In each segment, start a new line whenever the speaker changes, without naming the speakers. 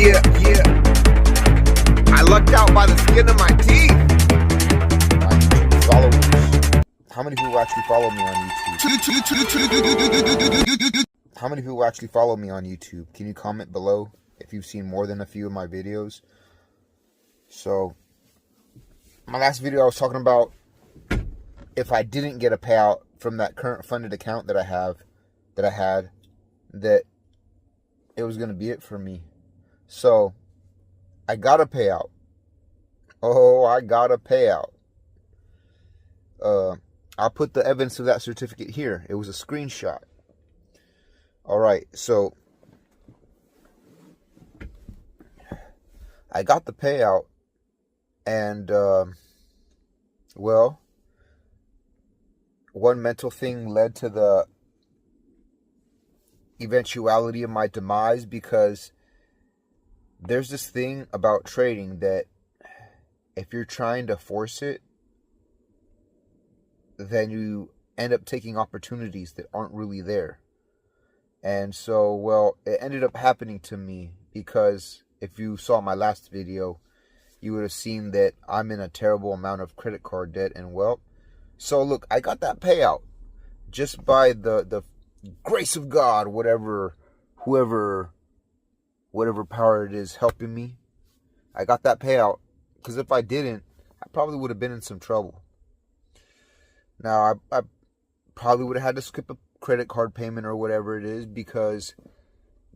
Yeah. I lucked out by the skin of my teeth.
Followers. How many people actually follow me on YouTube? How many people actually follow me on YouTube? Can you comment below if you've seen more than a few of my videos? So, my last video I was talking about if I didn't get a payout from that current funded account that I had, that it was going to be it for me. So, I got a payout. Oh, I got a payout. I'll put the evidence of that certificate here. It was a screenshot. Alright, so I got the payout, and well, one mental thing led to the eventuality of my demise, because there's this thing about trading that if you're trying to force it, then you end up taking opportunities that aren't really there. And so, well, it ended up happening to me, because if you saw my last video, you would have seen that I'm in a terrible amount of credit card debt. And well, so look, I got that payout just by the grace of God, whatever power it is helping me. I got that payout, because if I didn't, I probably would have been in some trouble. Now, I probably would have had to skip a credit card payment or whatever it is, because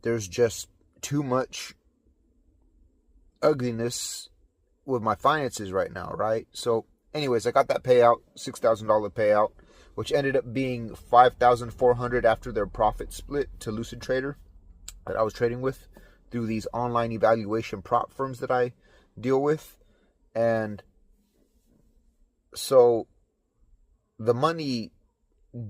there's just too much ugliness with my finances right now, right? So, anyways, I got that payout, $6,000 payout, which ended up being $5,400 after their profit split to Lucid Trader that I was trading with through these online evaluation prop firms that I deal with. And so the money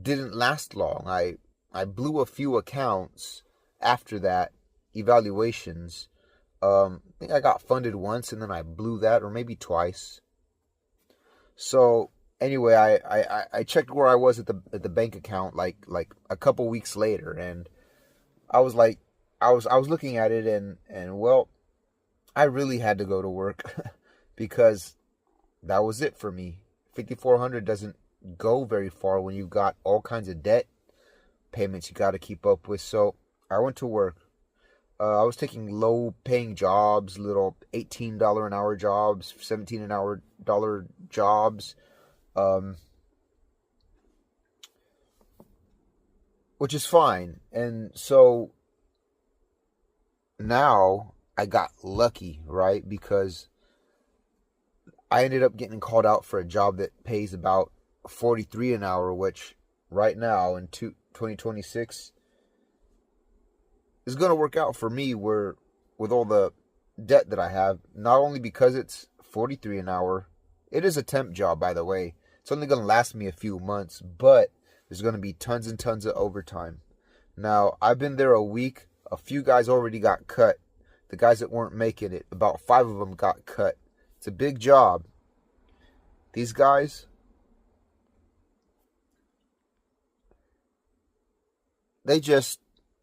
didn't last long. I blew a few accounts after that, evaluations. I think I got funded once and then I blew that, or maybe twice. So anyway, I checked where I was at the bank account like a couple weeks later, and I was like, I was looking at it, and well, I really had to go to work because that was it for me. $5,400 doesn't go very far when you've got all kinds of debt payments you got to keep up with. So I went to work. I was taking low paying jobs, little $18 an hour jobs, $17 an hour jobs, which is fine. And so now I got lucky, right? Because I ended up getting called out for a job that pays about $43 an hour, which right now in 2026 is going to work out for me, where with all the debt that I have, not only because it's $43 an hour, it is a temp job, by the way. It's only going to last me a few months, but there's going to be tons and tons of overtime. Now, I've been there a week. A few guys already got cut. The guys that weren't making it, about 5 of them got cut. It's a big job. These guys, they just,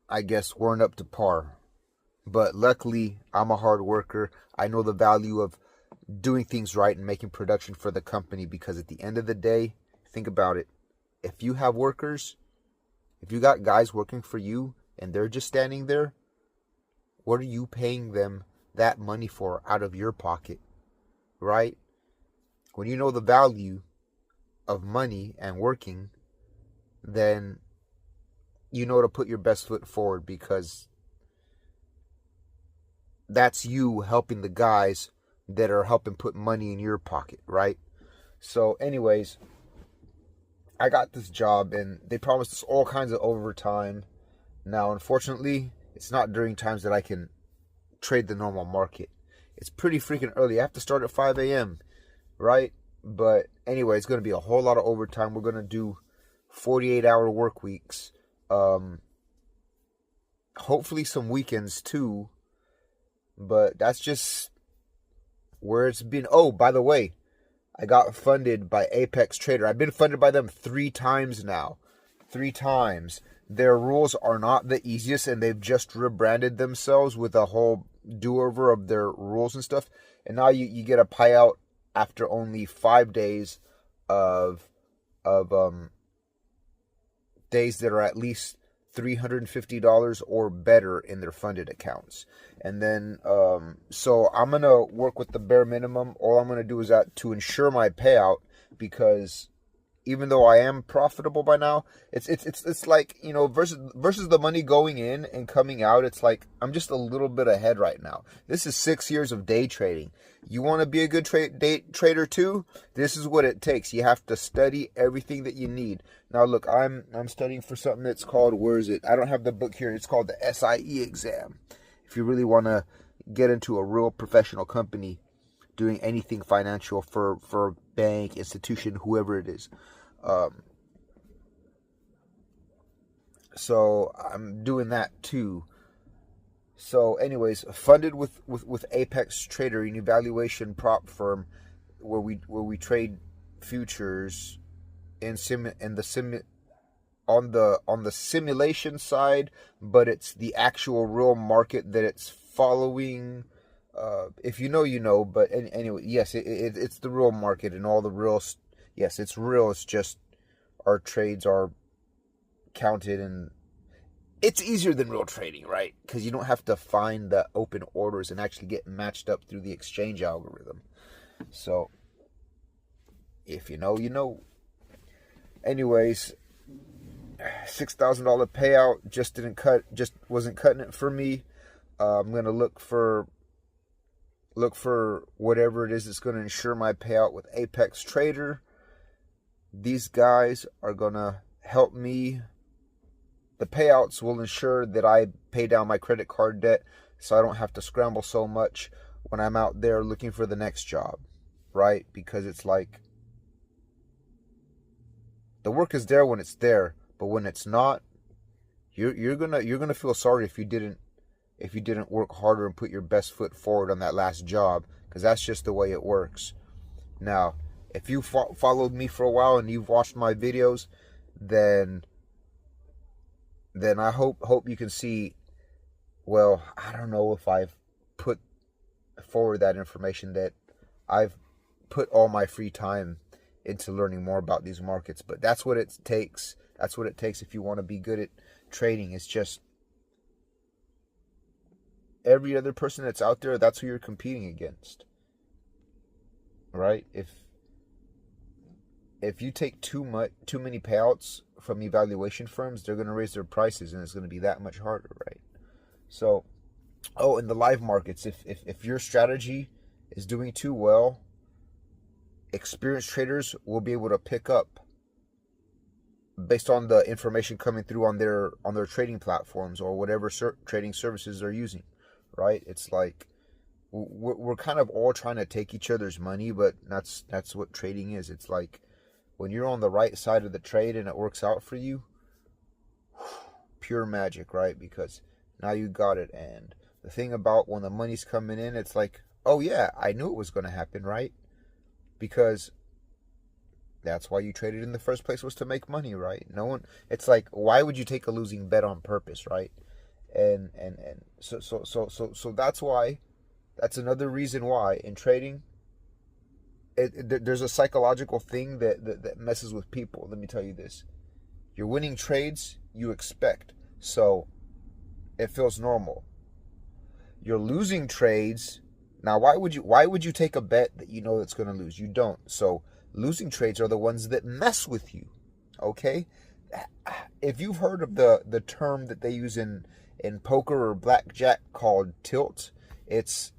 I guess, weren't up to par. But luckily, I'm a hard worker. I know the value of doing things right and making production for the company, because at the end of the day, think about it. If you have workers, if you got guys working for you and they're just standing there, what are you paying them that money for out of your pocket, right? When you know the value of money and working, then you know to put your best foot forward, because that's you helping the guys that are helping put money in your pocket, right? So anyways, I got this job and they promised us all kinds of overtime. Now, unfortunately, it's not during times that I can trade the normal market. It's pretty freaking early. I have to start at 5 a.m., right? But anyway, it's going to be a whole lot of overtime. We're going to do 48-hour work weeks. Hopefully some weekends too. But that's just where it's been. Oh, by the way, I got funded by Apex Trader. I've been funded by them 3 times now. 3 times. Their rules are not the easiest, and they've just rebranded themselves with a whole do-over of their rules and stuff. And now you get a payout after only 5 days of days that are at least $350 or better in their funded accounts. And then so I'm gonna work with the bare minimum. All I'm gonna do is that to ensure my payout, because even though I am profitable by now, it's like, you know, versus the money going in and coming out, it's like I'm just a little bit ahead right now. This is 6 years of day trading. You want to be a good day trader too? This is what it takes. You have to study everything that you need. Now look, I'm studying for something that's called, where is it? I don't have the book here. It's called the SIE exam. If you really want to get into a real professional company doing anything financial for a bank, institution, whoever it is. So I'm doing that too. So anyways, funded with Apex Trader, an evaluation prop firm where we trade futures on the simulation side, but it's the actual real market that it's following. If you know, you know. But anyway, yes, it's the real market and all the real. Yes, it's real. It's just our trades are counted, and it's easier than real trading, right? Because you don't have to find the open orders and actually get matched up through the exchange algorithm. So, if you know, you know. Anyways, $6,000 payout just wasn't cutting it for me. I'm gonna look for whatever it is that's gonna ensure my payout with Apex Trader. These guys are gonna help me. The payouts will ensure that I pay down my credit card debt, so I don't have to scramble so much when I'm out there looking for the next job, right? Because it's like the work is there when it's there, but when it's not, you're gonna feel sorry if you didn't work harder and put your best foot forward on that last job, because that's just the way it works. Now, if you followed me for a while and you've watched my videos, then I hope you can see, well, I don't know if I've put forward that information, that I've put all my free time into learning more about these markets. But that's what it takes. That's what it takes if you want to be good at trading. It's just every other person that's out there, that's who you're competing against, right? If you take too many payouts from evaluation firms, they're going to raise their prices, and it's going to be that much harder, right? So, in the live markets, if your strategy is doing too well, experienced traders will be able to pick up based on the information coming through on their trading platforms or whatever trading services they're using, right? It's like we're kind of all trying to take each other's money, but that's what trading is. It's like when you're on the right side of the trade and it works out for you, pure magic, right? Because now you got it. And the thing about when the money's coming in, it's like, oh yeah, I knew it was going to happen, right? Because that's why you traded in the first place, was to make money, right? It's like, why would you take a losing bet on purpose, right? And so that's why, that's another reason why in trading, there's a psychological thing that messes with people. Let me tell you this. You're winning trades, you expect, so it feels normal. You're losing trades. Now, why would you take a bet that you know that's going to lose? You don't. So losing trades are the ones that mess with you, okay? If you've heard of the term that they use in poker or blackjack called tilt, it's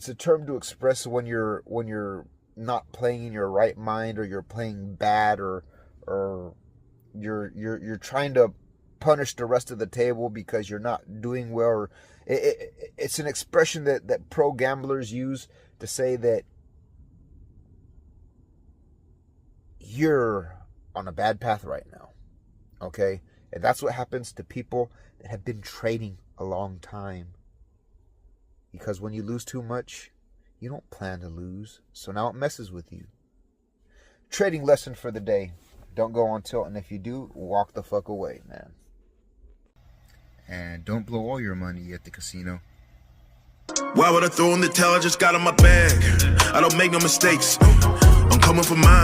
a term to express when you're not playing in your right mind, or you're playing bad, or you're trying to punish the rest of the table because you're not doing well. Or it's an expression that pro gamblers use to say that you're on a bad path right now, okay? And that's what happens to people that have been trading a long time. Because when you lose too much, you don't plan to lose, so now it messes with you. Trading lesson for the day: don't go on tilt, and if you do, walk the fuck away, man. And don't blow all your money at the casino.
Why would I throw in the towel? I just got in my bag. I don't make no mistakes. I'm coming for mine.